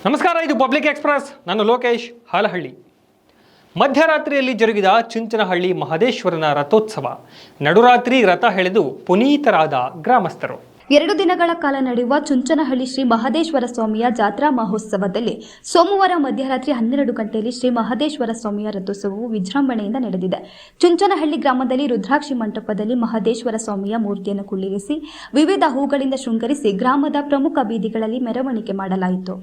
ನಮಸ್ಕಾರ, ಇದು public express. ನಾನು ಲೋಕೇಶ್ ಹಾಲಹಳ್ಳಿ. ಮಧ್ಯರಾತ್ರಿಯಲ್ಲಿ ಜರುಗಿದ ಚುಂಚನಹಳ್ಳಿ ಮಹದೇಶ್ವರನ ರಥೋತ್ಸವ. ನಡುರಾತ್ರಿ ರಥ ಎಳೆದು ಪುನೀತರಾದ ಗ್ರಾಮಸ್ಥರು. 2 ದಿನಗಳ ಕಾಲ ನಡೆಯುವ ಚುಂಚನಹಳ್ಳಿ ಶ್ರೀ ಮಹದೇಶ್ವರ ಸ್ವಾಮಿಯ ಜಾತ್ರಾ ಮಹೋತ್ಸವದಲ್ಲಿ ಸೋಮವಾರ ಮಧ್ಯರಾತ್ರಿ 12 ಗಂಟೆಯಲ್ಲಿ ಶ್ರೀ ಮಹದೇಶ್ವರ ಸ್ವಾಮಿಯ ರಥೋತ್ಸವವು ವಿಜೃಂಭಣೆಯಿಂದ ನಡೆದಿದೆ. ಚುಂಚನಹಳ್ಳಿ ಗ್ರಾಮದಲ್ಲಿ ರುದ್ರಾಕ್ಷಿ ಮಂಟಪದಲ್ಲಿ ಮಹದೇಶ್ವರ ಸ್ವಾಮಿಯ ಮೂರ್ತಿಯನ್ನು ಕುಳ್ಳಿರಿಸಿ ವಿವಿಧ ಹೂಗಳಿಂದ ಶೃಂಗರಿಸಿ ಗ್ರಾಮದ ಪ್ರಮುಖ ಬೀದಿಗಳಲ್ಲಿ ಮೆರವಣಿಗೆ ಮಾಡಲಾಯಿತು.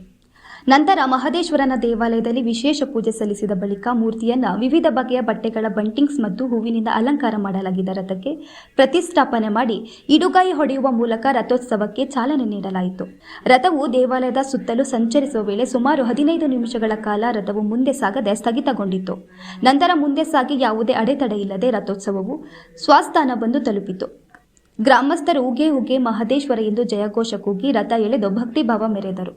ನಂತರ ಮಹದೇಶ್ವರನ ದೇವಾಲಯದಲ್ಲಿ ವಿಶೇಷ ಪೂಜೆ ಸಲ್ಲಿಸಿದ ಬಳಿಕ ಮೂರ್ತಿಯನ್ನು ವಿವಿಧ ಬಗೆಯ ಬಟ್ಟೆಗಳ ಬಂಟಿಂಗ್ಸ್ ಮತ್ತು ಹೂವಿನಿಂದ ಅಲಂಕಾರ ಮಾಡಲಾಗಿದ್ದ ರಥಕ್ಕೆ ಪ್ರತಿಷ್ಠಾಪನೆ ಮಾಡಿ ಇಡುಗಾಯಿ ಹೊಡೆಯುವ ಮೂಲಕ ರಥೋತ್ಸವಕ್ಕೆ ಚಾಲನೆ ನೀಡಲಾಯಿತು. ರಥವು ದೇವಾಲಯದ ಸುತ್ತಲೂ ಸಂಚರಿಸುವ ವೇಳೆ ಸುಮಾರು 15 ನಿಮಿಷಗಳ ಕಾಲ ರಥವು ಮುಂದೆ ಸಾಗದೆ ಸ್ಥಗಿತಗೊಂಡಿತ್ತು. ನಂತರ ಮುಂದೆ ಸಾಗಿ ಯಾವುದೇ ಅಡೆತಡೆ ಇಲ್ಲದೆ ರಥೋತ್ಸವವು ಸ್ವಸ್ಥಾನ ಬಂದು ತಲುಪಿತು. ಗ್ರಾಮಸ್ಥರು ಉಗೆ ಉಗೆ ಮಹದೇಶ್ವರ ಎಂದು ಜಯಘೋಷ ಕೂಗಿ ರಥ ಎಳೆದು ಭಕ್ತಿಭಾವ ಮೆರೆದರು.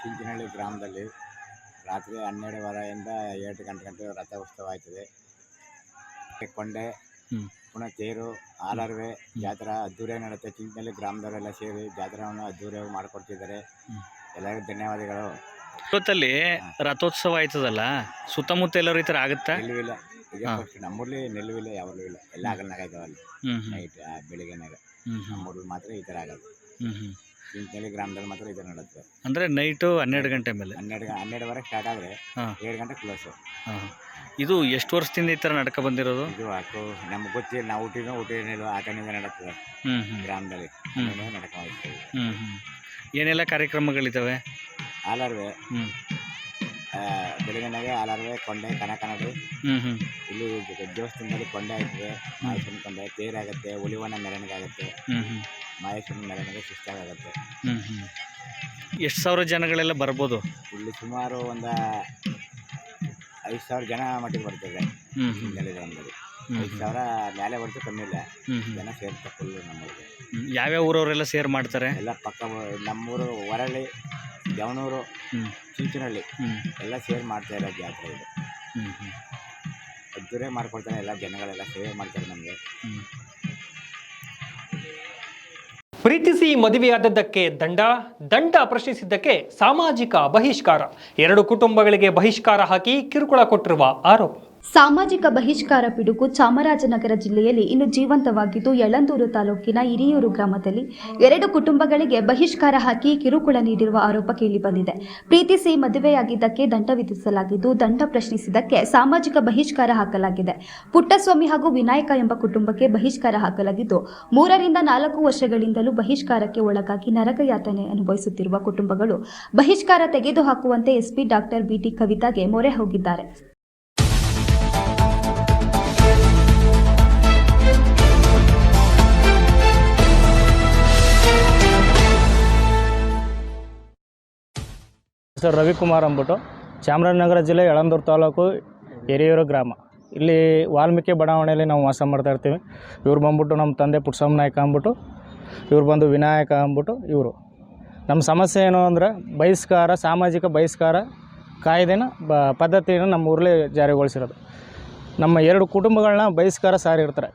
ಚುಂಚನಹಳ್ಳಿ ಗ್ರಾಮದಲ್ಲಿ ರಾತ್ರಿ 12:15 7 ಗಂಟೆ ರಥ ಉತ್ಸವ ಆಯ್ತದೆ. ಕೊಂಡೆ ಪುನಃ ತೇರು ಆಲರ್ವೆ ಜಾತ್ರಾ ಅದ್ದೂರಿಯಾಗಿ ನಡೆಯುತ್ತೆ. ಚುಂಚನಹಳ್ಳಿ ಗ್ರಾಮದವರೆಲ್ಲ ಸೇರಿ ಜಾತ್ರೆಯನ್ನು ಅದ್ದೂರಿಯಾಗಿ ಮಾಡಿಕೊಡ್ತಿದ್ದಾರೆ. ಎಲ್ಲರಿಗೂ ಧನ್ಯವಾದಗಳು. ಇವತ್ತಲ್ಲಿ ರಥೋತ್ಸವ ಆಯ್ತದಲ್ಲ, ಸುತ್ತಮುತ್ತ ಎಲ್ಲರೂ ಈ ಥರ ಆಗುತ್ತಾ? ನಿಲ್ಲುವಿಲ್ಲ ಈಗ ನಮ್ಮೂರ್ಲಿ ನಿಲ್ಲುವಿಲ್ಲ, ಯಾವಾಗಲೂ ಇಲ್ಲ. ಎಲ್ಲ ಹಗಲ್ನಾಗ ಆಯ್ತಾವಲ್ಲಿ ನೈಟ್ ಬೆಳಿಗ್ಗೆನಾಗ. ನಮ್ಮೂರಲ್ಲಿ ಮಾತ್ರ ಈ ಥರ ಆಗೋದು. ಚುಂಚನಹಳ್ಳಿ ಗ್ರಾಮದಲ್ಲಿ ಮಾತ್ರ ಈ ಥರ ನಡೆಯುತ್ತೆ. ಅಂದರೆ ನೈಟು 12 ಗಂಟೆ ಮೇಲೆ 12:30 ಸ್ಟಾರ್ಟ್ ಆದರೆ 7 ಗಂಟೆ ಕ್ಲೋಸು. ಇದು ಎಷ್ಟು ವರ್ಷದಿಂದ ಈ ಥರ ನಡ್ಕೊ ಬಂದಿರೋದು? ಇದು ಅಷ್ಟು ನಮ್ಗೆ ಗೊತ್ತಿಲ್ಲ. ನಾವು ಊಟಿನಿಲ್ವ ಆತನಿಂದ ನಡೆಸ್ತದೆ ಗ್ರಾಮದಲ್ಲಿ ನಡ್ಕೊಂಡು. ಏನೆಲ್ಲ ಕಾರ್ಯಕ್ರಮಗಳಿದ್ದಾವೆ? ಆಲರ್ವೆ ಬೆಳಗ್ಗೆನಾಗೆ ಆಲರ್ವೆ, ಕೊಂಡೆ, ಕನಕನಡಿ. ಇಲ್ಲಿ ದೇವಸ್ಥಾನದಲ್ಲಿ ಕೊಂಡೆ ಆಯ್ತದೆ, ಮಾಯೇಶ್ವರನ ಕೊಂಡೆ, ತೇರಾಗುತ್ತೆ, ಹುಲಿವನ ಮೆರವಣಿಗೆ ಆಗುತ್ತೆ, ಮಾಯೇಶ್ವರನ ಮೆರವಣಿಗೆ ಶಿಸ್ತಾಗುತ್ತೆ. ಎಷ್ಟು ಸಾವಿರ ಜನಗಳೆಲ್ಲ ಬರ್ಬೋದು? ಇಲ್ಲಿ ಸುಮಾರು ಒಂದು 5,000 ಜನ ಮಟ್ಟಿಗೆ ಬರ್ತದೆ. ಗ್ರಾಮದಲ್ಲಿ 5,000 ಮೇಲೆ ಹೊರತು ಕಮ್ಮಿ ಇಲ್ಲ ಜನ ಸೇರ್ತಾರೆ ಫುಲ್ ನಮ್ಮೂರಿಗೆ. ಯಾವ್ಯಾವ ಊರವರೆಲ್ಲ ಸೇರ್ ಮಾಡ್ತಾರೆ? ಎಲ್ಲ ಪಕ್ಕ ನಮ್ಮೂರು ಹೊರಳ್ಳಿ, ದೇವನೂರು, ಚುಂಚನಹಳ್ಳಿ ಎಲ್ಲ ಸೇರಿ ಮಾಡ್ತಾ ಇರೋ ಜಾತ್ರೆ ಇದು. ಅದ್ದೂರೇ ಮಾಡ್ಕೊಡ್ತಾರೆ. ಎಲ್ಲ ಜನಗಳೆಲ್ಲ ಸೇವೆ ಮಾಡ್ತಾರೆ ನಮಗೆ. ಪ್ರೀತಿಸಿ ಮದುವೆಯಾದದ್ದಕ್ಕೆ ದಂಡ ಪ್ರಶ್ನಿಸಿದ್ದಕ್ಕೆ ಸಾಮಾಜಿಕ ಬಹಿಷ್ಕಾರ. 2 ಕುಟುಂಬಗಳಿಗೆ ಬಹಿಷ್ಕಾರ ಹಾಕಿ ಕಿರುಕುಳ ಕೊಟ್ಟಿರುವ ಆರೋಪ. ಸಾಮಾಜಿಕ ಬಹಿಷ್ಕಾರ ಪಿಡುಗು ಚಾಮರಾಜನಗರ ಜಿಲ್ಲೆಯಲ್ಲಿ ಇನ್ನು ಜೀವಂತವಾಗಿದ್ದು, ಯಳಂದೂರು ತಾಲೂಕಿನ ಹಿರಿಯೂರು ಗ್ರಾಮದಲ್ಲಿ 2 ಕುಟುಂಬಗಳಿಗೆ ಬಹಿಷ್ಕಾರ ಹಾಕಿ ಕಿರುಕುಳ ನೀಡಿರುವ ಆರೋಪ ಕೇಳಿಬಂದಿದೆ. ಪ್ರೀತಿಸಿ ಮದುವೆಯಾಗಿದ್ದಕ್ಕೆ ದಂಡ ವಿಧಿಸಲಾಗಿದ್ದು, ದಂಡ ಪ್ರಶ್ನಿಸಿದ್ದಕ್ಕೆ ಸಾಮಾಜಿಕ ಬಹಿಷ್ಕಾರ ಹಾಕಲಾಗಿದೆ. ಪುಟ್ಟಸ್ವಾಮಿ ಹಾಗೂ ವಿನಾಯಕ ಎಂಬ ಕುಟುಂಬಕ್ಕೆ ಬಹಿಷ್ಕಾರ ಹಾಕಲಾಗಿದ್ದು, 3 ರಿಂದ 4 ವರ್ಷಗಳಿಂದಲೂ ಬಹಿಷ್ಕಾರಕ್ಕೆ ಒಳಗಾಗಿ ನರಕಯಾತನೆ ಅನುಭವಿಸುತ್ತಿರುವ ಕುಟುಂಬಗಳು ಬಹಿಷ್ಕಾರ ತೆಗೆದುಹಾಕುವಂತೆ ಎಸ್ಪಿ ಡಾಕ್ಟರ್ ಬಿಟಿ ಕವಿತಾಗೆ ಮೊರೆ ಹೋಗಿದ್ದಾರೆ. ಸರ್ ರವಿಕುಮಾರ್ ಅಂದ್ಬಿಟ್ಟು, ಚಾಮರಾಜನಗರ ಜಿಲ್ಲೆ ಯಳಂದೂರು ತಾಲೂಕು ಹಿರಿಯೂರು ಗ್ರಾಮ. ಇಲ್ಲಿ ವಾಲ್ಮೀಕಿ ಬಡಾವಣೆಯಲ್ಲಿ ನಾವು ವಾಸ ಮಾಡ್ತಾ ಇರ್ತೀವಿ. ಇವ್ರು ಬಂದ್ಬಿಟ್ಟು ನಮ್ಮ ತಂದೆ ಪುಟ್ಟಸ್ವಾಮಿ ನಾಯಕ ಅಂದ್ಬಿಟ್ಟು, ಇವ್ರು ಬಂದು ವಿನಾಯಕ ಅಂದ್ಬಿಟ್ಟು ಇವರು. ನಮ್ಮ ಸಮಸ್ಯೆ ಏನು ಅಂದರೆ ಬಹಿಷ್ಕಾರ, ಸಾಮಾಜಿಕ ಬಹಿಷ್ಕಾರ ಕಾಯ್ದೆನ ಪದ್ಧತಿಯನ್ನು ನಮ್ಮ ಊರಲ್ಲಿ ಜಾರಿಗೊಳಿಸಿರೋದು. ನಮ್ಮ 2 ಕುಟುಂಬಗಳನ್ನ ಬಹಿಷ್ಕಾರ ಸಾರಿರ್ತಾರೆ.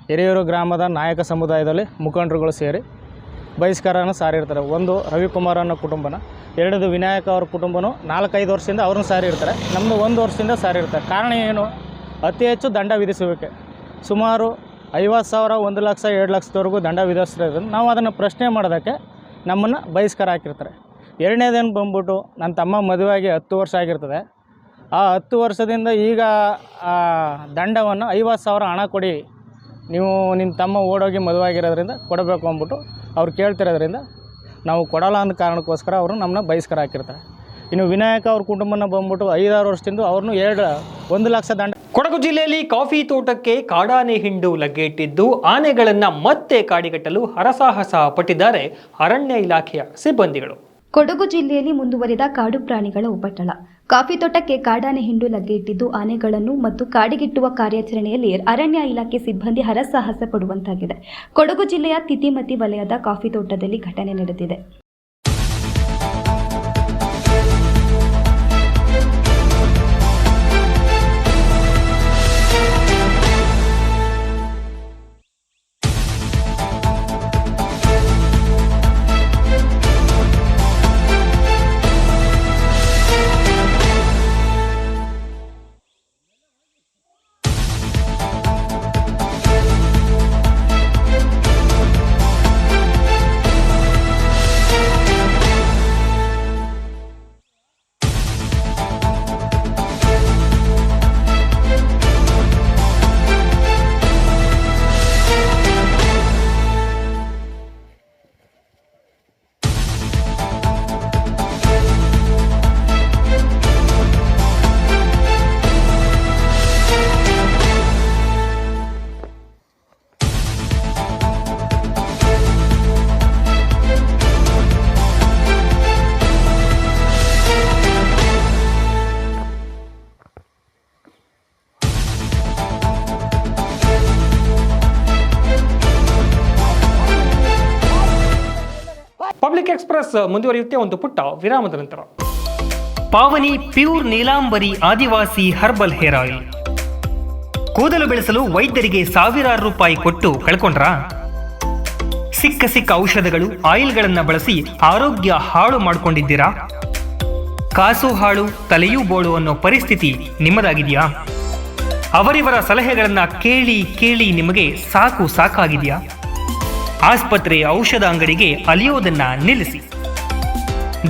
ಹಿರಿಯೂರು ಗ್ರಾಮದ ನಾಯಕ ಸಮುದಾಯದಲ್ಲಿ ಮುಖಂಡರುಗಳು ಸೇರಿ ಬಹಿಷ್ಕಾರನ ಸಾರಿರ್ತಾರೆ. ಒಂದು ರವಿಕುಮಾರ್ ಅನ್ನೋ ಕುಟುಂಬನ ಎರಡನೇದು ವಿನಾಯಕ ಅವ್ರ ಕುಟುಂಬನೂ 4-5 ವರ್ಷದಿಂದ ಅವ್ರನ್ನ ಸಾರಿರ್ತಾರೆ. ನಮ್ಮದು 1 ವರ್ಷದಿಂದ ಸಾರಿರ್ತಾರೆ. ಕಾರಣ ಏನು? ಅತಿ ಹೆಚ್ಚು ದಂಡ ವಿಧಿಸುವಿಕೆ. ಸುಮಾರು 50,000, 1 ಲಕ್ಷ, 2 ಲಕ್ಷದವರೆಗೂ ದಂಡ ವಿಧಿಸ್ತಿರೋದ್ರಿಂದ ನಾವು ಅದನ್ನು ಪ್ರಶ್ನೆ ಮಾಡೋದಕ್ಕೆ ನಮ್ಮನ್ನು ಬಹಿಷ್ಕಾರ ಹಾಕಿರ್ತಾರೆ. ಎರಡನೇದೇನು ಬಂದ್ಬಿಟ್ಟು ನನ್ನ ತಮ್ಮ ಮದುವೆಯಾಗಿ 10 ವರ್ಷ ಆಗಿರ್ತದೆ. ಆ 10 ವರ್ಷದಿಂದ ಈಗ ಆ ದಂಡವನ್ನು 50,000 ಹಣ ಕೊಡಿ, ನೀವು ನಿಮ್ಮ ತಮ್ಮ ಓಡೋಗಿ ಮದುವೆ ಆಗಿರೋದ್ರಿಂದ ಕೊಡಬೇಕು ಅಂದ್ಬಿಟ್ಟು ಅವ್ರು ಕೇಳ್ತಿರೋದ್ರಿಂದ ನಾವು ಕೊಡಲ್ಲ ಅನ್ನೋ ಕಾರಣಕ್ಕೋಸ್ಕರ ಅವರು ನಮ್ಮನ್ನ ಬಹಿಷ್ಕಾರ ಹಾಕಿರ್ತಾರೆ. ಇನ್ನು ವಿನಾಯಕ ಅವ್ರ ಕುಟುಂಬನ ಬಂದ್ಬಿಟ್ಟು 5-6 ವರ್ಷದಿಂದ ಅವ್ರನ್ನೂ 1 ಲಕ್ಷ ದಂಡ. ಕೊಡಗು ಜಿಲ್ಲೆಯಲ್ಲಿ ಕಾಫಿ ತೋಟಕ್ಕೆ ಕಾಡಾನೆ ಹಿಂಡು ಲಗ್ಗೆಯಿಟ್ಟಿದ್ದು ಆನೆಗಳನ್ನು ಮತ್ತೆ ಕಾಡಿಗಟ್ಟಲು ಹರಸಾಹಸ ಪಟ್ಟಿದ್ದಾರೆ ಅರಣ್ಯ ಇಲಾಖೆಯ ಸಿಬ್ಬಂದಿಗಳು. ಕೊಡಗು ಜಿಲ್ಲೆಯಲ್ಲಿ ಮುಂದುವರಿದ ಕಾಡು ಪ್ರಾಣಿಗಳ ಉಪಟಳ. ಕಾಫಿ ತೋಟಕ್ಕೆ ಕಾಡಾನೆ ಹಿಂಡು ಲಗ್ಗೆಯಿಟ್ಟಿದ್ದು ಆನೆಗಳನ್ನು ಮತ್ತು ಕಾಡಿಗಿಟ್ಟುವ ಕಾರ್ಯಾಚರಣೆಯಲ್ಲಿ ಅರಣ್ಯ ಇಲಾಖೆ ಸಿಬ್ಬಂದಿ ಹರಸಾಹಸ ಪಡುವಂತಾಗಿದೆ. ಕೊಡಗು ಜಿಲ್ಲೆಯ ತಿತಿಮತಿ ವಲಯದ ಕಾಫಿ ತೋಟದಲ್ಲಿ ಘಟನೆ ನಡೆದಿದೆ. ಪಬ್ಲಿಕ್ ಎಕ್ಸ್ಪ್ರೆಸ್ ಮುಂದುವರಿಯುತ್ತೆ ಒಂದು ಪುಟ್ಟ ವಿರಾಮದ ನಂತರ. ಪಾವನಿ pure Neelambari Adivasi herbal hair oil. ಕೂದಲು ಬೆಳೆಸಲು ವೈದ್ಯರಿಗೆ ಸಾವಿರಾರು ರೂಪಾಯಿ ಕೊಟ್ಟು ಕಳ್ಕೊಂಡ್ರಾ? ಸಿಕ್ಕ ಔಷಧಗಳು, ಆಯಿಲ್ಗಳನ್ನು ಬಳಸಿ ಆರೋಗ್ಯ ಹಾಳು ಮಾಡಿಕೊಂಡಿದ್ದೀರಾ? ಕಾಸು ಹಾಳು, ತಲೆಯೂ ಬೋಳು ಅನ್ನೋ ಪರಿಸ್ಥಿತಿ ನಿಮ್ಮದಾಗಿದೆಯಾ? ಅವರಿವರ ಸಲಹೆಗಳನ್ನು ಕೇಳಿ ನಿಮಗೆ ಸಾಕಾಗಿದೆಯಾ? ಆಸ್ಪತ್ರೆ, ಔಷಧ ಅಂಗಡಿಗೆ ಅಲಿಯೋದನ್ನ ನಿಲ್ಲಿಸಿ.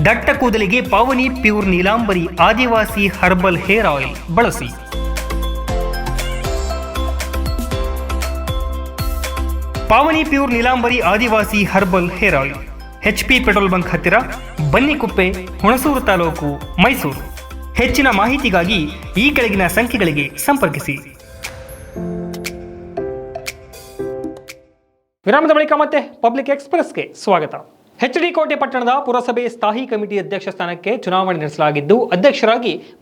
ದಟ್ಟ ಕೂದಲಿಗೆ Pavani pure Neelambari Adivasi herbal hair oil ಬಳಸಿ. Pavani pure Neelambari Adivasi herbal hair oil HP petrol bunk ಹತ್ತಿರ, ಬನ್ನಿಕುಪ್ಪೆ, ಹುಣಸೂರು ತಾಲೂಕು, ಮೈಸೂರು. ಹೆಚ್ಚಿನ ಮಾಹಿತಿಗಾಗಿ ಈ ಕೆಳಗಿನ ಸಂಖ್ಯೆಗಳಿಗೆ ಸಂಪರ್ಕಿಸಿ. ವಿರಾಮದ ಬಳಿಕ ಮತ್ತೆ ಪಬ್ಲಿಕ್ ಎಕ್ಸ್ಪ್ರೆಸ್ಗೆ ಸ್ವಾಗತ. HD ಕೋಟೆ ಪಟ್ಟಣದ ಪುರಸಭೆ ಸ್ಥಾಯಿ ಕಮಿಟಿ ಅಧ್ಯಕ್ಷ ಸ್ಥಾನಕ್ಕೆ ಚುನಾವಣೆ ನಡೆಸಲಾಗಿದ್ದು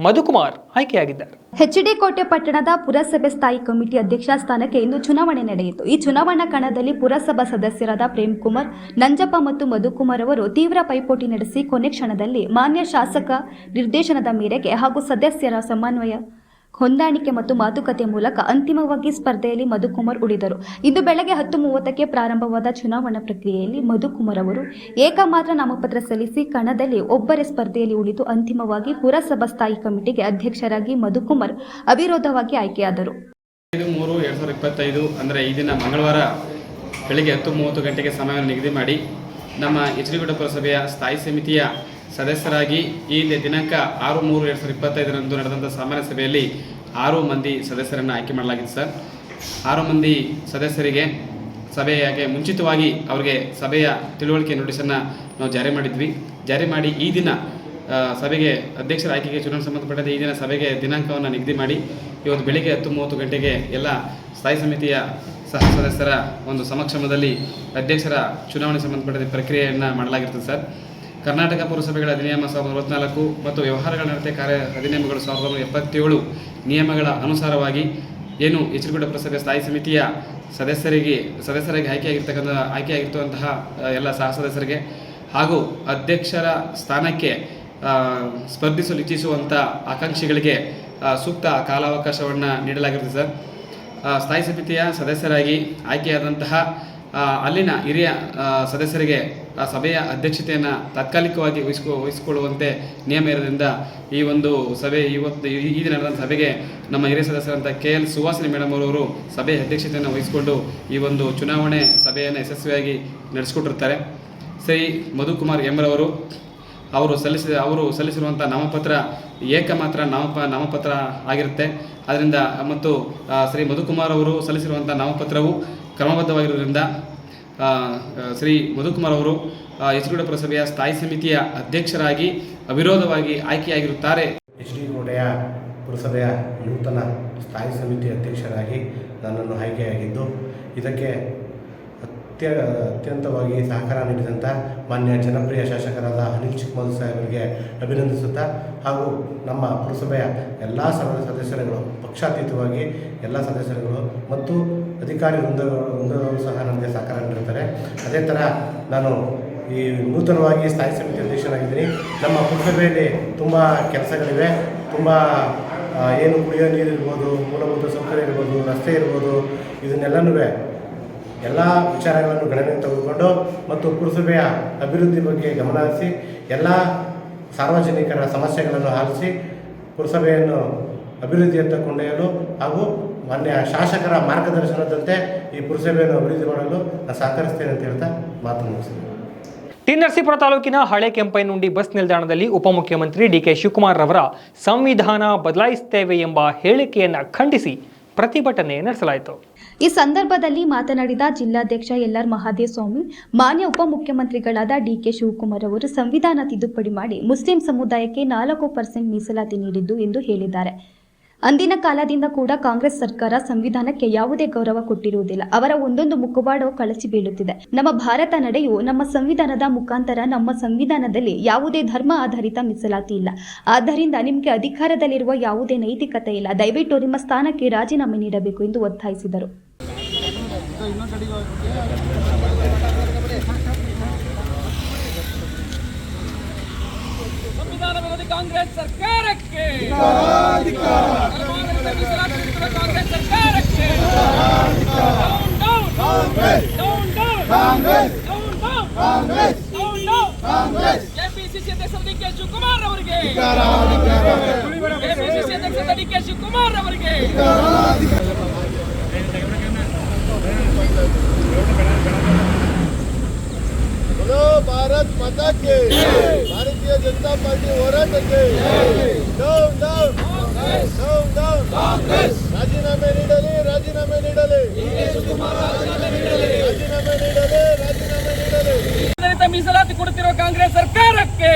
ಮಧುಕುಮಾರ್ ಆಯ್ಕೆಯಾಗಿದ್ದಾರೆ. HD ಕೋಟೆ ಪಟ್ಟಣದ ಪುರಸಭೆ ಸ್ಥಾಯಿ ಕಮಿಟಿ ಅಧ್ಯಕ್ಷ ಸ್ಥಾನಕ್ಕೆ ಇಂದು ಚುನಾವಣೆ ನಡೆಯಿತು. ಈ ಚುನಾವಣಾ ಕಣದಲ್ಲಿ ಪುರಸಭಾ ಸದಸ್ಯರಾದ ಪ್ರೇಮ್ಕುಮಾರ್, ನಂಜಪ್ಪ ಮತ್ತು ಮಧುಕುಮಾರ್ ಅವರು ತೀವ್ರ ಪೈಪೋಟಿ ನಡೆಸಿ ಕೊನೆ ಕ್ಷಣದಲ್ಲಿ ಮಾನ್ಯ ಶಾಸಕ ನಿರ್ದೇಶನದ ಮೇರೆಗೆ ಹಾಗೂ ಸದಸ್ಯರ ಸಮನ್ವಯ, ಹೊಂದಾಣಿಕೆ ಮತ್ತು ಮಾತುಕತೆ ಮೂಲಕ ಅಂತಿಮವಾಗಿ ಸ್ಪರ್ಧೆಯಲ್ಲಿ ಮಧುಕುಮಾರ್ ಉಳಿದರು. ಇಂದು ಬೆಳಗ್ಗೆ 10:30ಕ್ಕೆ ಪ್ರಾರಂಭವಾದ ಚುನಾವಣಾ ಪ್ರಕ್ರಿಯೆಯಲ್ಲಿ ಮಧುಕುಮಾರ್ ಅವರು ಏಕಮಾತ್ರ ನಾಮಪತ್ರ ಸಲ್ಲಿಸಿ ಕಣದಲ್ಲಿ ಒಬ್ಬರೇ ಸ್ಪರ್ಧೆಯಲ್ಲಿ ಉಳಿದು ಅಂತಿಮವಾಗಿ ಪುರಸಭಾ ಸ್ಥಾಯಿ ಕಮಿಟಿಗೆ ಅಧ್ಯಕ್ಷರಾಗಿ ಮಧುಕುಮಾರ್ ಅವಿರೋಧವಾಗಿ ಆಯ್ಕೆಯಾದರು. 5/3/2025 ಅಂದರೆ ಈ ದಿನ ಮಂಗಳವಾರ ಬೆಳಗ್ಗೆ 10:30 ಗಂಟೆಗೆ ಸಮಯವನ್ನು ನಿಗದಿ ಮಾಡಿ ನಮ್ಮ HD ಪುರಸಭೆಯ ಸ್ಥಾಯಿ ಸಮಿತಿಯ ಸದಸ್ಯರಾಗಿ ಈ ಹಿಂದೆ ದಿನಾಂಕ 6/3/2025 ನಡೆದಂಥ ಸಾಮಾನ್ಯ ಸಭೆಯಲ್ಲಿ 6 ಮಂದಿ ಸದಸ್ಯರನ್ನು ಆಯ್ಕೆ ಮಾಡಲಾಗಿದೆ ಸರ್. 6 ಮಂದಿ ಸದಸ್ಯರಿಗೆ ಸಭೆಯಾಗೆ ಮುಂಚಿತವಾಗಿ ಅವರಿಗೆ ಸಭೆಯ ತಿಳುವಳಿಕೆ ನೋಟಿಸನ್ನು ನಾವು ಜಾರಿ ಮಾಡಿ ಈ ದಿನ ಸಭೆಗೆ ಅಧ್ಯಕ್ಷರ ಆಯ್ಕೆಗೆ ಚುನಾವಣೆ ಸಂಬಂಧಪಟ್ಟಂತೆ ಈ ದಿನ ಸಭೆಗೆ ದಿನಾಂಕವನ್ನು ನಿಗದಿ ಮಾಡಿ ಇವತ್ತು ಬೆಳಗ್ಗೆ 10:30 ಗಂಟೆಗೆ ಎಲ್ಲ ಸ್ಥಾಯಿ ಸಮಿತಿಯ ಸಹ ಸದಸ್ಯರ ಒಂದು ಸಮಕ್ಷಮದಲ್ಲಿ ಅಧ್ಯಕ್ಷರ ಚುನಾವಣೆ ಸಂಬಂಧಪಟ್ಟಂತೆ ಪ್ರಕ್ರಿಯೆಯನ್ನು ಮಾಡಲಾಗಿರ್ತದೆ ಸರ್. ಕರ್ನಾಟಕ ಪುರಸಭೆಗಳ ಅಧಿನಿಯಮ 1944 ಮತ್ತು ವ್ಯವಹಾರಗಳ ನಡತೆ ಕಾರ್ಯ ಅಧಿನಿಯಮಗಳು 1977 ನಿಯಮಗಳ ಅನುಸಾರವಾಗಿ ಏನು HD ಪುರಸಭೆ ಸ್ಥಾಯಿ ಸಮಿತಿಯ ಸದಸ್ಯರಾಗಿ ಆಯ್ಕೆಯಾಗಿರ್ತಕ್ಕಂತಹ ಎಲ್ಲ ಸಹ ಸದಸ್ಯರಿಗೆ ಹಾಗೂ ಅಧ್ಯಕ್ಷರ ಸ್ಥಾನಕ್ಕೆ ಸ್ಪರ್ಧಿಸಲು ಇಚ್ಛಿಸುವಂಥ ಆಕಾಂಕ್ಷಿಗಳಿಗೆ ಸೂಕ್ತ ಕಾಲಾವಕಾಶವನ್ನು ನೀಡಲಾಗಿರುತ್ತೆ ಸರ್. ಸ್ಥಾಯಿ ಸಮಿತಿಯ ಸದಸ್ಯರಾಗಿ ಆಯ್ಕೆಯಾದಂತಹ ಅಲ್ಲಿನ ಹಿರಿಯ ಸದಸ್ಯರಿಗೆ ಆ ಸಭೆಯ ಅಧ್ಯಕ್ಷತೆಯನ್ನು ತಾತ್ಕಾಲಿಕವಾಗಿ ವಹಿಸಿಕೊಳ್ಳುವಂತೆ ನಿಯಮ ಇರೋದ್ರಿಂದ ಈ ಒಂದು ಸಭೆ ಈ ದಿನ ನಡೆದ ಸಭೆಗೆ ನಮ್ಮ ಹಿರಿಯ ಸದಸ್ಯರಂತ KL ಸುಹಾಸಿನಿ ಮೇಡಮ್ ಅವರು ಸಭೆಯ ಅಧ್ಯಕ್ಷತೆಯನ್ನು ವಹಿಸಿಕೊಂಡು ಈ ಒಂದು ಚುನಾವಣೆ ಸಭೆಯನ್ನು ಯಶಸ್ವಿಯಾಗಿ ನಡೆಸಿಕೊಟ್ಟಿರ್ತಾರೆ. ಶ್ರೀ ಮಧುಕುಮಾರ್ ಎಂರವರು ಅವರು ಸಲ್ಲಿಸಿರುವಂಥ ನಾಮಪತ್ರ ಏಕಮಾತ್ರ ನಾಮಪತ್ರ ಆಗಿರುತ್ತೆ. ಅದರಿಂದ ಮತ್ತು ಶ್ರೀ ಮಧುಕುಮಾರ್ ಅವರು ಸಲ್ಲಿಸಿರುವಂಥ ನಾಮಪತ್ರವು ಕ್ರಮಬದ್ಧವಾಗಿರುವುದರಿಂದ ಶ್ರೀ ಮಧುಕುಮಾರ್ ಅವರು ಎಚ್.ಡಿ. ಪುರಸಭೆಯ ಸ್ಥಾಯಿ ಸಮಿತಿಯ ಅಧ್ಯಕ್ಷರಾಗಿ ಅವಿರೋಧವಾಗಿ ಆಯ್ಕೆಯಾಗಿರುತ್ತಾರೆ. ಎಚ್.ಡಿ. ಕೋಟೆಯ ಪುರಸಭೆಯ ನೂತನ ಸ್ಥಾಯಿ ಸಮಿತಿ ಅಧ್ಯಕ್ಷರಾಗಿ ನನ್ನನ್ನು ಆಯ್ಕೆಯಾಗಿದ್ದು ಇದಕ್ಕೆ ಅತ್ಯಂತವಾಗಿ ಸಹಕಾರ ನೀಡಿದಂಥ ಮಾನ್ಯ ಜನಪ್ರಿಯ ಶಾಸಕರಾದ ಅನಿಲ್ ಚಿಕ್ಕಮಲ್ಲು ಸಾಹೇಬರಿಗೆ ಅಭಿನಂದಿಸುತ್ತಾ ಹಾಗೂ ನಮ್ಮ ಪುರಸಭೆಯ ಎಲ್ಲ ಸದಸ್ಯರುಗಳು ಪಕ್ಷಾತೀತವಾಗಿ ಎಲ್ಲ ಸದಸ್ಯರುಗಳು ಮತ್ತು ಅಧಿಕಾರಿ ವೃಂದಗಳು ಸಹ ನನಗೆ ಸಹಕಾರ ನೀಡುತ್ತಾರೆ. ಅದೇ ಥರ ನಾನು ಈ ನೂತನವಾಗಿ ಸ್ಥಾಯಿ ಸಮಿತಿ ಅಧ್ಯಕ್ಷನಾಗಿದ್ದೀನಿ. ನಮ್ಮ ಪುರಸಭೆಯಲ್ಲಿ ತುಂಬ ಕೆಲಸಗಳಿವೆ. ತುಂಬ ಏನು ಕುಡಿಯೋ ನೀರು ಇರ್ಬೋದು, ಮೂಲಭೂತ ಸೌಕರ್ಯ ಇರ್ಬೋದು, ರಸ್ತೆ ಇರ್ಬೋದು, ಇದನ್ನೆಲ್ಲನೂ ಎಲ್ಲ ವಿಚಾರಗಳನ್ನು ಗಣನೆಗೆ ತೆಗೆದುಕೊಂಡು ಮತ್ತು ಪುರಸಭೆಯ ಅಭಿವೃದ್ಧಿ ಬಗ್ಗೆ ಗಮನ ಹರಿಸಿ ಎಲ್ಲ ಸಾರ್ವಜನಿಕರ ಸಮಸ್ಯೆಗಳನ್ನು ಆಲಿಸಿ ಪುರಸಭೆಯನ್ನು ಅಭಿವೃದ್ಧಿಯತ್ತ ಕೊಂಡೊಯ್ಯಲು ಹಾಗೂ ಮಾನ್ಯ ಶಾಸಕರ ಮಾರ್ಗದರ್ಶನದಂತೆ ಈ ಪುರಸಭೆಯನ್ನು ಅಭಿವೃದ್ಧಿ ಮಾಡಲು ನಾನು ಸಹಕರಿಸ್ತೇನೆ ಅಂತ ಹೇಳ್ತಾ ಮಾತು ಮುಗಿಸಿದೆ. ಟಿ. ನರಸೀಪುರ ತಾಲೂಕಿನ ಹಳೆ ಕೆಂಪೈನುಂಡಿ ಬಸ್ ನಿಲ್ದಾಣದಲ್ಲಿ ಉಪಮುಖ್ಯಮಂತ್ರಿ DK ಶಿವಕುಮಾರ್ ಅವರ ಸಂವಿಧಾನ ಬದಲಾಯಿಸುತ್ತೇವೆ ಎಂಬ ಹೇಳಿಕೆಯನ್ನು ಖಂಡಿಸಿ ಪ್ರತಿಭಟನೆ ನಡೆಸಲಾಯಿತು. ಈ ಸಂದರ್ಭದಲ್ಲಿ ಮಾತನಾಡಿದ ಜಿಲ್ಲಾಧ್ಯಕ್ಷ LR ಮಹಾದೇವಸ್ವಾಮಿ, ಮಾನ್ಯ ಉಪಮುಖ್ಯಮಂತ್ರಿಗಳಾದ DK ಶಿವಕುಮಾರ್ ಅವರು ಸಂವಿಧಾನ ತಿದ್ದುಪಡಿ ಮಾಡಿ ಮುಸ್ಲಿಂ ಸಮುದಾಯಕ್ಕೆ 4% ಮೀಸಲಾತಿ ನೀಡಿದ್ದು ಎಂದು ಹೇಳಿದ್ದಾರೆ. ಅಂದಿನ ಕಾಲದಿಂದ ಕೂಡ ಕಾಂಗ್ರೆಸ್ ಸರ್ಕಾರ ಸಂವಿಧಾನಕ್ಕೆ ಯಾವುದೇ ಗೌರವ ಕೊಟ್ಟಿರುವುದಿಲ್ಲ. ಅವರ ಒಂದೊಂದು ಮುಖವಾಡವು ಕಳಚಿ ಬೀಳುತ್ತಿದೆ. ನಮ್ಮ ಭಾರತ ನಡೆಯು ನಮ್ಮ ಸಂವಿಧಾನದ ಮುಖಾಂತರ ನಮ್ಮ ಸಂವಿಧಾನದಲ್ಲಿ ಯಾವುದೇ ಧರ್ಮ ಆಧಾರಿತ ಮೀಸಲಾತಿ ಇಲ್ಲ. ಆದ್ದರಿಂದ ನಿಮಗೆ ಅಧಿಕಾರದಲ್ಲಿರುವ ಯಾವುದೇ ನೈತಿಕತೆ ಇಲ್ಲ. ದಯವಿಟ್ಟು ನಿಮ್ಮ ಸ್ಥಾನಕ್ಕೆ ರಾಜೀನಾಮೆ ನೀಡಬೇಕು ಎಂದು ಒತ್ತಾಯಿಸಿದರು. ಸಂವಿಧಾನ ವಿರೋಧಿ ಕಾಂಗ್ರೆಸ್ ಸರ್ಕಾರಕ್ಕೆ ಕಾಂಗ್ರೆಸ್ ಸರ್ಕಾರಕ್ಕೆ ಕೆಪಿಸಿಸಿ ಅಧ್ಯಕ್ಷ DK ಶಿವಕುಮಾರ್ ಅವರಿಗೆ ಕೆಪಿಸಿಸಿ ಅಧ್ಯಕ್ಷ DK ಶಿವಕುಮಾರ್ ಅವರಿಗೆ भारत माता के भारतीय जनता पार्टी ಹೋರಾಟಕ್ಕೆ ರಾಜೀನಾಮೆ ನೀಡಲಿ ರಾಜೀನಾಮೆ ನೀಡಲಿ ಮೀಸಲಾತಿ ಕೊಡುತ್ತಿರುವ ಕಾಂಗ್ರೆಸ್ ಸರ್ಕಾರಕ್ಕೆ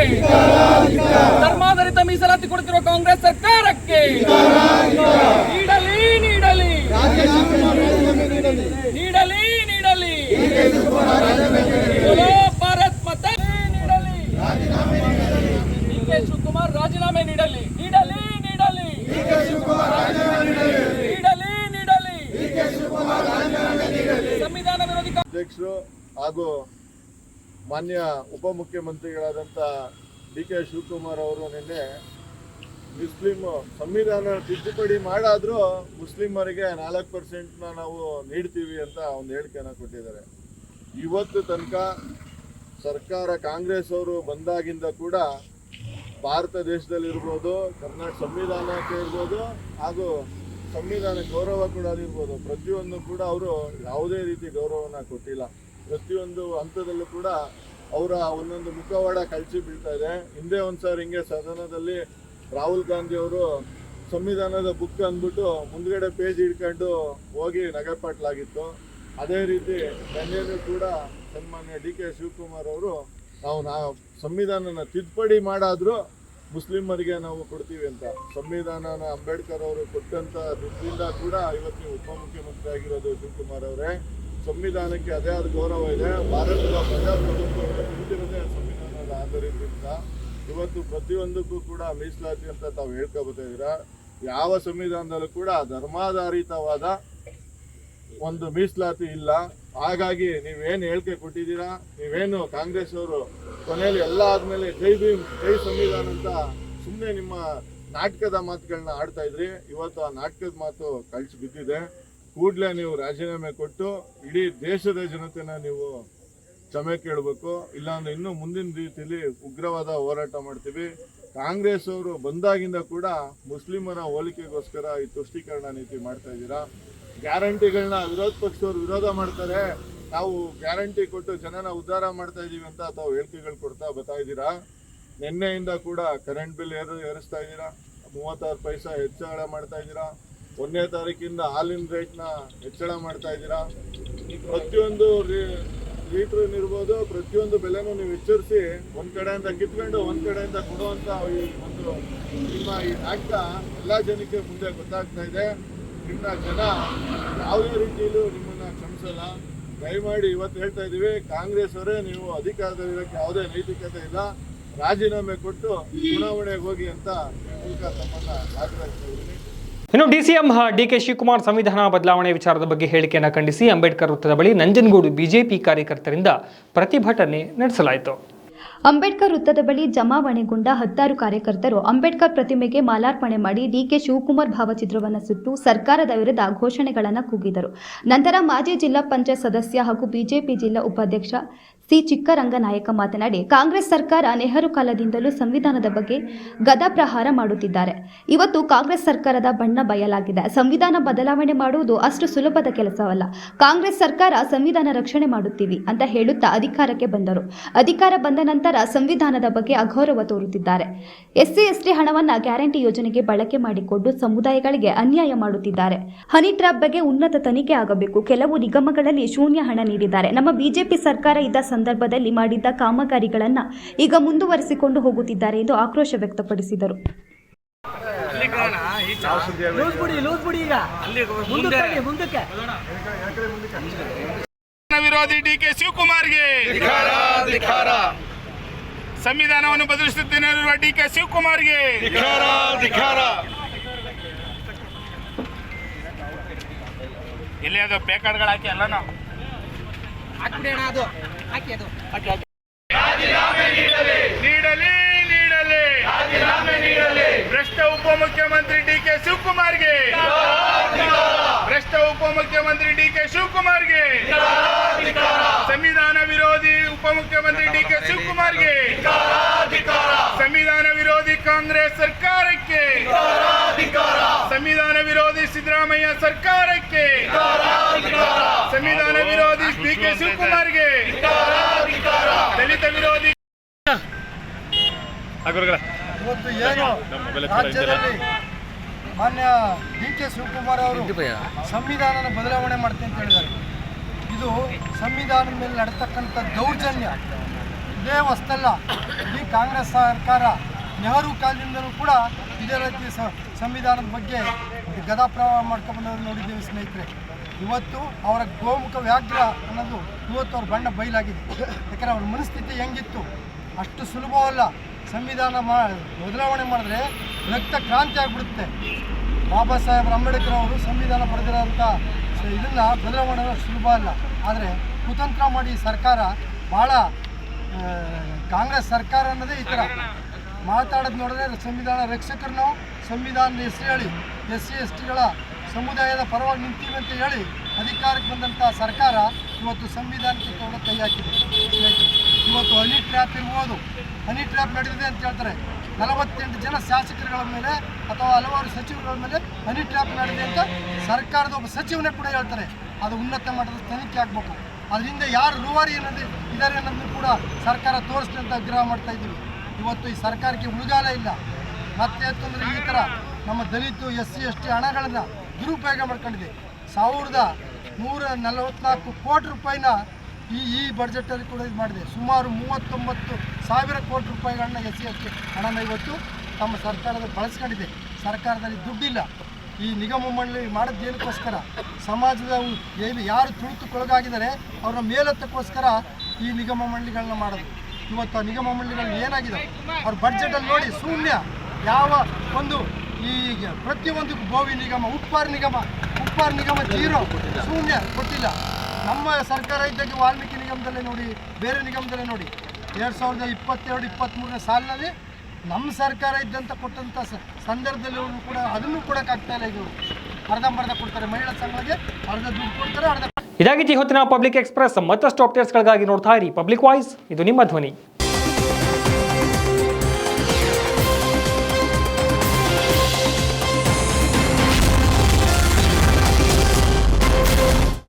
ಧರ್ಮಾಧಾರಿತ ಮೀಸಲಾತಿ ಕೊಡುತ್ತಿರುವ ಕಾಂಗ್ರೆಸ್ ಸರ್ಕಾರಕ್ಕೆ ನೀಡಲಿ ನೀಡಲಿ ನೀಡಲಿ ನೀಡಲಿ ಭಾರತ್ ಮಾತಾ ನೀಡಲಿ DK ಶಿವಕುಮಾರ್ ರಾಜೀನಾಮೆ ನೀಡಲಿ ನೀಡಲಿ ನೀಡಲಿ ನೀಡಲಿ ನೀಡಲಿ ಸಂವಿಧಾನ ವಿರೋಧಿ ಅಧ್ಯಕ್ಷರು ಹಾಗೂ ಮಾನ್ಯ ಉಪಮುಖ್ಯಮಂತ್ರಿಗಳಾದಂಥ DK ಶಿವಕುಮಾರ್ ಅವರು ನಿನ್ನೆ ಮುಸ್ಲಿಂ ಸಂವಿಧಾನ ತಿದ್ದುಪಡಿ ಮಾಡಾದರೂ ಮುಸ್ಲಿಮರಿಗೆ 4% ನಾವು ನೀಡ್ತೀವಿ ಅಂತ ಒಂದು ಹೇಳಿಕೆಯನ್ನು ಕೊಟ್ಟಿದ್ದಾರೆ. ಇವತ್ತು ತನಕ ಸರ್ಕಾರ ಕಾಂಗ್ರೆಸ್ ಅವರು ಬಂದಾಗಿಂದ ಕೂಡ ಭಾರತ ದೇಶದಲ್ಲಿರ್ಬೋದು, ಕರ್ನಾಟಕ ಸಂವಿಧಾನಕ್ಕೆ ಇರ್ಬೋದು ಹಾಗೂ ಸಂವಿಧಾನ ಗೌರವ ಕೊಡೋದಿರ್ಬೋದು, ಪ್ರತಿಯೊಂದು ಕೂಡ ಅವರು ಯಾವುದೇ ರೀತಿ ಗೌರವನ ಕೊಟ್ಟಿಲ್ಲ. ಪ್ರತಿಯೊಂದು ಹಂತದಲ್ಲೂ ಕೂಡ ಅವರ ಒಂದೊಂದು ಮುಖವಾಡ ಕಳಚಿ ಬೀಳ್ತಾ ಇದೆ. ಹಿಂದೆ ಒಂದ್ಸಾರಿ ಹಿಂಗೆ ಸದನದಲ್ಲಿ ರಾಹುಲ್ ಗಾಂಧಿ ಅವರು ಸಂವಿಧಾನದ ಬುಕ್ ಅಂದ್ಬಿಟ್ಟು ಮುಂದ್ಗಡೆ ಪೇಜ್ ಹಿಡ್ಕೊಂಡು ಹೋಗಿ ನಗೆಪಾಟ್ಲಾಗಿತ್ತು. ಅದೇ ರೀತಿ ನಿನ್ನೆಯೂ ಕೂಡ ಸನ್ಮಾನ್ಯ DK ಶಿವಕುಮಾರ್ ಅವರು ನಾವು ಸಂವಿಧಾನನ ತಿದ್ದುಪಡಿ ಮಾಡಾದರೂ ಮುಸ್ಲಿಮರಿಗೆ ನಾವು ಕೊಡ್ತೀವಿ ಅಂತ, ಸಂವಿಧಾನನ ಅಂಬೇಡ್ಕರ್ ಅವರು ಕೊಟ್ಟಂಥ ದುಡ್ಡಿಂದ ಕೂಡ ಇವತ್ತು ನೀವು ಉಪಮುಖ್ಯಮಂತ್ರಿ ಆಗಿರೋದು ಶಿವಕುಮಾರ್ ಅವರೇ. ಸಂವಿಧಾನಕ್ಕೆ ಅದೇ ಆದ ಗೌರವ ಇದೆ. ಭಾರತದ ಪ್ರಜಾಪ್ರಭುತ್ವವನ್ನು ನಿಂತಿರೋದೇ ಸಂವಿಧಾನದ ಆಧಾರದಿಂದ ಇವತ್ತು ಪ್ರತಿಯೊಂದಕ್ಕೂ ಕೂಡ ಮೀಸಲಾತಿ ಅಂತ ತಾವು ಹೇಳ್ಕೊಬತ್ತಾ ಇದ್ದೀರಾ. ಯಾವ ಸಂವಿಧಾನದಲ್ಲೂ ಕೂಡ ಧರ್ಮಾಧಾರಿತವಾದ ಒಂದು ಮೀಸಲಾತಿ ಇಲ್ಲ. ಹಾಗಾಗಿ ನೀವೇನು ಹೇಳಿಕೆ ಕೊಟ್ಟಿದ್ದೀರಾ, ನೀವೇನು ಕಾಂಗ್ರೆಸ್ ಅವರು ಕೊನೆಯಲ್ಲಿ ಎಲ್ಲ ಆದಮೇಲೆ ಜೈ ಭೀಮ್ ಜೈ ಸಂವಿಧಾನ ಅಂತ ಸುಮ್ಮನೆ ನಿಮ್ಮ ನಾಟಕದ ಮಾತುಗಳನ್ನ ಆಡ್ತಾ ಇದ್ರಿ. ಇವತ್ತು ಆ ನಾಟಕದ ಮಾತು ಕಳಿಸಿ ಬಿದ್ದಿದೆ. ಕೂಡಲೇ ನೀವು ರಾಜೀನಾಮೆ ಕೊಟ್ಟು ಇಡೀ ದೇಶದ ಜನತೆನ ನೀವು ಕ್ಷಮೆ ಕೇಳಬೇಕು, ಇಲ್ಲಾಂದ್ರೆ ಇನ್ನೂ ಮುಂದಿನ ರೀತಿಯಲ್ಲಿ ಉಗ್ರವಾದ ಹೋರಾಟ ಮಾಡ್ತೀವಿ. ಕಾಂಗ್ರೆಸ್ ಅವರು ಬಂದಾಗಿಂದ ಕೂಡ ಮುಸ್ಲಿಮರ ಹೋಲಿಕೆಗೋಸ್ಕರ ಈ ತುಷ್ಟೀಕರಣ ನೀತಿ ಮಾಡ್ತಾ ಇದ್ದೀರಾ. ಗ್ಯಾರಂಟಿಗಳನ್ನ ವಿರೋಧ ಪಕ್ಷದವರು ವಿರೋಧ ಮಾಡ್ತಾರೆ, ನಾವು ಗ್ಯಾರಂಟಿ ಕೊಟ್ಟು ಜನನ ಉದ್ಧಾರ ಮಾಡ್ತಾ ಇದ್ದೀವಿ ಅಂತ ತಾವು ಹೇಳಿಕೆಗಳು ಕೊಡ್ತಾ ಬರ್ತಾ ಇದ್ದೀರಾ. ನಿನ್ನೆಯಿಂದ ಕೂಡ ಕರೆಂಟ್ ಬಿಲ್ ಏರಿಸ್ತಾ ಇದ್ದೀರಾ, 36 ಪೈಸೆ ಹೆಚ್ಚಳ ಮಾಡ್ತಾ ಇದ್ದೀರಾ. 1ನೇ ತಾರೀಕಿಂದ ಹಾಲಿನ ರೇಟ್ನ ಹೆಚ್ಚಳ ಮಾಡ್ತಾ ಇದ್ದೀರಾ. ಪ್ರತಿಯೊಂದು ಲೀಟ್ರ್ ಇರ್ಬೋದು, ಪ್ರತಿಯೊಂದು ಬೆಲೆನೂ ನೀವು ಎಚ್ಚರಿಸಿ ಒಂದ್ ಕಡೆಯಿಂದ ಕಿತ್ಕೊಂಡು ಒಂದ್ ಕಡೆಯಿಂದ ಕೊಡುವಂತ ಈ ಒಂದು ನಿಮ್ಮ ಈ ನಾಟಕ ಎಲ್ಲ ಜನಕ್ಕೆ ಮುಂದೆ ಗೊತ್ತಾಗ್ತಾ ಇದೆ. ನಿಮ್ಮ ಜನ ಯಾವುದೇ ರೀತಿಯಲ್ಲೂ ನಿಮ್ಮನ್ನ ಕ್ಷಮಿಸಲ್ಲ. ದಯಮಾಡಿ ಇವತ್ತು ಹೇಳ್ತಾ ಇದ್ದೀವಿ, ಕಾಂಗ್ರೆಸ್ ಅವರೇ ನೀವು ಅಧಿಕಾರದಲ್ಲಿರೋಕ್ಕೆ ಯಾವುದೇ ನೈತಿಕತೆ ಇಲ್ಲ, ರಾಜೀನಾಮೆ ಕೊಟ್ಟು ಚುನಾವಣೆಗೆ ಹೋಗಿ ಅಂತ ಈ ಮೂಲಕ ತಮ್ಮನ್ನ ಆಗ್ರಹಿಸ್ತಾ ಇದ್ದೀನಿ. ಇನ್ನು ಡಿಸಿಎಂ ಡಿಕೆ ಶಿವಕುಮಾರ್ ಸಂವಿಧಾನ ಬದಲಾವಣೆ ವಿಚಾರದ ಬಗ್ಗೆ ಹೇಳಿಕೆಯನ್ನು ಖಂಡಿಸಿ ಅಂಬೇಡ್ಕರ್ ವೃತ್ತದ ಬಳಿ ನಂಜನಗೂಡು ಬಿಜೆಪಿ ಕಾರ್ಯಕರ್ತರಿಂದ ಪ್ರತಿಭಟನೆ ನಡೆಸಲಾಯಿತು. ಅಂಬೇಡ್ಕರ್ ವೃತ್ತದ ಬಳಿ ಜಮಾವಣೆಗೊಂಡ 16 ಕಾರ್ಯಕರ್ತರು ಅಂಬೇಡ್ಕರ್ ಪ್ರತಿಮೆಗೆ ಮಾಲಾರ್ಪಣೆ ಮಾಡಿ ಡಿಕೆ ಶಿವಕುಮಾರ್ ಭಾವಚಿತ್ರವನ್ನು ಸುಟ್ಟು ಸರ್ಕಾರದ ವಿರುದ್ಧ ಘೋಷಣೆಗಳನ್ನು ಕೂಗಿದರು. ನಂತರ ಮಾಜಿ ಜಿಲ್ಲಾ ಪಂಚಾಯತ್ ಸದಸ್ಯ ಹಾಗೂ ಬಿಜೆಪಿ ಜಿಲ್ಲಾ ಉಪಾಧ್ಯಕ್ಷ ಸಿ ಚಿಕ್ಕರಂಗನಾಯಕ ಮಾತನಾಡಿ, ಕಾಂಗ್ರೆಸ್ ಸರ್ಕಾರ ನೆಹರು ಕಾಲದಿಂದಲೂ ಸಂವಿಧಾನದ ಬಗ್ಗೆ ಗದಾಪ್ರಹಾರ ಮಾಡುತ್ತಿದ್ದಾರೆ. ಇವತ್ತು ಕಾಂಗ್ರೆಸ್ ಸರ್ಕಾರದ ಬಣ್ಣ ಬಯಲಾಗಿದೆ. ಸಂವಿಧಾನ ಬದಲಾವಣೆ ಮಾಡುವುದು ಅಷ್ಟು ಸುಲಭದ ಕೆಲಸವಲ್ಲ. ಕಾಂಗ್ರೆಸ್ ಸರ್ಕಾರ ಸಂವಿಧಾನ ರಕ್ಷಣೆ ಮಾಡುತ್ತೀವಿ ಅಂತ ಹೇಳುತ್ತಾ ಅಧಿಕಾರಕ್ಕೆ ಬಂದರು. ಅಧಿಕಾರ ಬಂದ ನಂತರ ಸಂವಿಧಾನದ ಬಗ್ಗೆ ಅಗೌರವ ತೋರುತ್ತಿದ್ದಾರೆ. ಎಸ್ಸಿ ಎಸ್ಟಿ ಹಣವನ್ನು ಗ್ಯಾರಂಟಿ ಯೋಜನೆಗೆ ಬಳಕೆ ಮಾಡಿಕೊಂಡು ಸಮುದಾಯಗಳಿಗೆ ಅನ್ಯಾಯ ಮಾಡುತ್ತಿದ್ದಾರೆ. ಹನಿ ಟ್ರ್ಯಾಪ್ ಬಗ್ಗೆ ಉನ್ನತ ತನಿಖೆ ಆಗಬೇಕು. ಕೆಲವು ನಿಗಮಗಳಲ್ಲಿ ಶೂನ್ಯ ಹಣ ನೀಡಿದ್ದಾರೆ. ನಮ್ಮ ಬಿಜೆಪಿ ಸರ್ಕಾರ ಇದ್ದ ಸಂದರ್ಭದಲ್ಲಿ ಮಾಡಿದ್ದ ಕಾಮಗಾರಿಗಳನ್ನು ಈಗ ಮುಂದುವರಿಸಿಕೊಂಡು ಹೋಗುತ್ತಿದ್ದಾರೆ ಎಂದು ಆಕ್ರೋಶ ವ್ಯಕ್ತಪಡಿಸಿದರು. ವಿರೋಧಿ ಡಿಕೆ ಶಿವಕುಮಾರ್ಗೆ ಸಂವಿಧಾನವನ್ನು ಬದಲಿಸುತ್ತಿರುವ ಡಿಕೆ ಶಿವಕುಮಾರ್ಗೆ ಎಲ್ಲಿ ಅದು ಪ್ಯಾಕೆಟ್ಗಳು ಹಾಕಿ ಅಲ್ಲ ನಾವು ನೀಡಲಿ ಭ್ರಷ್ಟ ಉಪಮುಖ್ಯಮಂತ್ರಿ ಡಿಕೆ ಶಿವಕುಮಾರ್ಗೆ ಸಂವಿಧಾನ ವಿರೋಧಿ ಉಪಮುಖ್ಯಮಂತ್ರಿ ಡಿಕೆ ಶಿವಕುಮಾರ್ಗೆ ಸಂವಿಧಾನ ವಿರೋಧಿ ಕಾಂಗ್ರೆಸ್ ಸರ್ಕಾರಕ್ಕೆ ಸಂವಿಧಾನ ವಿರೋಧಿ ಸಿದ್ದರಾಮಯ್ಯ ಸರ್ಕಾರಕ್ಕೆ ಸಂವಿಧಾನ ವಿರೋಧಿ ಡಿಕೆ ಶಿವಕುಮಾರ್ಗೆ ದಲಿತ ವಿರೋಧಿ ಇವತ್ತು ಏನು ರಾಜ್ಯದಲ್ಲಿ ಮಾನ್ಯ ಡಿ ಕೆ ಶಿವಕುಮಾರ್ ಅವರು ಸಂವಿಧಾನದ ಬದಲಾವಣೆ ಮಾಡ್ತೀನಿ ಅಂತ ಹೇಳಿದ್ದಾರೆ. ಇದು ಸಂವಿಧಾನದ ಮೇಲೆ ನಡೆತಕ್ಕಂಥ ದೌರ್ಜನ್ಯ. ಇದೇ ಹೊಸ್ತಲ್ಲ, ಈ ಕಾಂಗ್ರೆಸ್ ಸರ್ಕಾರ ನೆಹರು ಕಾಲದಿಂದಲೂ ಕೂಡ ಇದೇ ರೀತಿ ಸಂವಿಧಾನದ ಬಗ್ಗೆ ಗದಾಪ್ರವಾಹ ಮಾಡ್ಕೊಂಡು ನೋಡಿದ್ದೇವೆ ಸ್ನೇಹಿತರೆ. ಇವತ್ತು ಅವರ ಗೋಮುಖ ವ್ಯಾಘ್ರ ಅನ್ನೋದು ಇವತ್ತು ಅವ್ರ ಬಣ್ಣ ಬಯಲಾಗಿದೆ. ಯಾಕಂದರೆ ಅವ್ರ ಮನಸ್ಥಿತಿ ಹೆಂಗಿತ್ತು ಅಷ್ಟು ಸುಲಭವಲ್ಲ. ಸಂವಿಧಾನ ಬದಲಾವಣೆ ಮಾಡಿದ್ರೆ ರಕ್ತ ಕ್ರಾಂತಿ ಆಗಿಬಿಡುತ್ತೆ. ಬಾಬಾ ಸಾಹೇಬ್ ಅಂಬೇಡ್ಕರ್ ಅವರು ಸಂವಿಧಾನ ಬರೆದಿರೋಂಥ ಇದನ್ನು ಬದಲಾವಣೆ ಸುಲಭ ಅಲ್ಲ. ಆದರೆ ಕುತಂತ್ರ ಮಾಡಿ ಸರ್ಕಾರ ಭಾಳ ಕಾಂಗ್ರೆಸ್ ಸರ್ಕಾರ ಅನ್ನೋದೇ ಈ ಥರ ಮಾತಾಡೋದು ನೋಡಿದ್ರೆ ಸಂವಿಧಾನ ರಕ್ಷಕರು ನಾವು ಸಂವಿಧಾನದ ಹೆಸರು ಹೇಳಿ SC STಗಳ ಸಮುದಾಯದ ಪರವಾಗಿ ನಿಂತೀವಿ ಅಂತ ಹೇಳಿ ಅಧಿಕಾರಕ್ಕೆ ಬಂದಂಥ ಸರ್ಕಾರ ಇವತ್ತು ಸಂವಿಧಾನಕ್ಕೆ ಕೂಡ ಕೈ ಹಾಕಿದೆ. ಇವತ್ತು ಹನಿ ಟ್ರ್ಯಾಪ್ ಇರ್ಬೋದು, ಹನಿ ಟ್ರ್ಯಾಪ್ ನಡೆದಿದೆ ಅಂತ ಹೇಳ್ತಾರೆ. 48 ಜನ ಶಾಸಕರುಗಳ ಮೇಲೆ ಅಥವಾ ಹಲವಾರು ಸಚಿವರುಗಳ ಮೇಲೆ ಹನಿ ಟ್ರ್ಯಾಪ್ ನಡೆದಿದೆ ಅಂತ ಸರ್ಕಾರದ ಒಬ್ಬ ಸಚಿವನೇ ಕೂಡ ಹೇಳ್ತಾರೆ. ಅದು ಉನ್ನತ ಮಟ್ಟದ ತನಿಖೆ ಆಗಬೇಕು. ಅದರಿಂದ ಯಾರು ರೂವಾರಿ ಇದ್ದಾರೆ ಅನ್ನೋದನ್ನು ಕೂಡ ಸರ್ಕಾರ ತೋರಿಸ್ಲಿ ಅಂತ ಆಗ್ರಹ ಮಾಡ್ತಾ ಇದ್ದೀವಿ. ಇವತ್ತು ಈ ಸರ್ಕಾರಕ್ಕೆ ಉಳಿಗಾಲ ಇಲ್ಲ. ಮತ್ತೆ ಅಂತಂದರೆ ಈ ಥರ ನಮ್ಮ ದಲಿತು SC ST ಹಣಗಳನ್ನು ದುರುಪಯೋಗ ಮಾಡ್ಕೊಂಡಿದೆ. 1144 ಕೋಟಿ ರೂಪಾಯಿನ ಈ ಬಡ್ಜೆಟಲ್ಲಿ ಕೂಡ ಇದು ಮಾಡಿದೆ. ಸುಮಾರು 39,000 ಕೋಟಿ ರೂಪಾಯಿಗಳನ್ನ SC ST ಹಣನ ಇವತ್ತು ತಮ್ಮ ಸರ್ಕಾರದ ಬಳಸ್ಕೊಂಡಿದೆ. ಸರ್ಕಾರದಲ್ಲಿ ದುಡ್ಡಿಲ್ಲ. ಈ ನಿಗಮ ಮಂಡಳಿ ಮಾಡೋದು ಏನಕ್ಕೋಸ್ಕರ ಸಮಾಜದ ಏನು ಯಾರು ತುಳಿತಕ್ಕೊಳಗಾಗಿದ್ದಾರೆ ಅವ್ರನ್ನ ಮೇಲೆತ್ತಕ್ಕೋಸ್ಕರ ಈ ನಿಗಮ ಮಂಡಳಿಗಳನ್ನ ಮಾಡೋದು. ಇವತ್ತು ಆ ನಿಗಮ ಮಂಡಳಿಗಳು ಏನಾಗಿದೆ ಅವ್ರ ಬಡ್ಜೆಟಲ್ಲಿ ನೋಡಿ ಶೂನ್ಯ. ಯಾವ ಒಂದು ಈ ಪ್ರತಿಯೊಂದಕ್ಕೂ ಬೋವಿ ನಿಗಮ, ಉಪ್ಪಾರ ನಿಗಮ ಜೀರೋ, ಶೂನ್ಯ ಕೊಟ್ಟಿಲ್ಲ. ನಮ್ಮ ಸರ್ಕಾರ ಇದ್ದಾಗ ವಾಲ್ಮೀಕಿ ನಿಗಮದಲ್ಲೇ ನೋಡಿ, ಬೇರೆ ನಿಗಮದಲ್ಲೇ ನೋಡಿ 2022-23 ಸಾಲಿನಲ್ಲಿ ನಮ್ಮ ಸರ್ಕಾರ ಇದ್ದಂಥ ಕೊಟ್ಟಂಥ ಸಂದರ್ಭದಲ್ಲಿ ಕೂಡ ಅದನ್ನು ಕೊಡೋಕ್ಕಾಗ್ತಾ ಇಲ್ಲ. ಇದು ಅರ್ಧಂಬರ್ಧ ಕೊಡ್ತಾರೆ. ಮಹಿಳಾ ಸಂಘಕ್ಕೆ ಅರ್ಧ ದುಡ್ಡು ಕೊಡ್ತಾರೆ, ಅರ್ಧ ಇದಾಗಿತ್ತು ಹೊತ್ತಿನ ಪಬ್ಲಿಕ್ ಎಕ್ಸ್ಪ್ರೆಸ್. ಮತ್ತಷ್ಟು ಅಪ್ಡೇಟ್ಸ್ಗಳಿಗಾಗಿ ನೋಡ್ತಾ ಇರಿ ಪಬ್ಲಿಕ್ ವಾಯ್ಸ್, ಇದು ನಿಮ್ಮ ಧ್ವನಿ.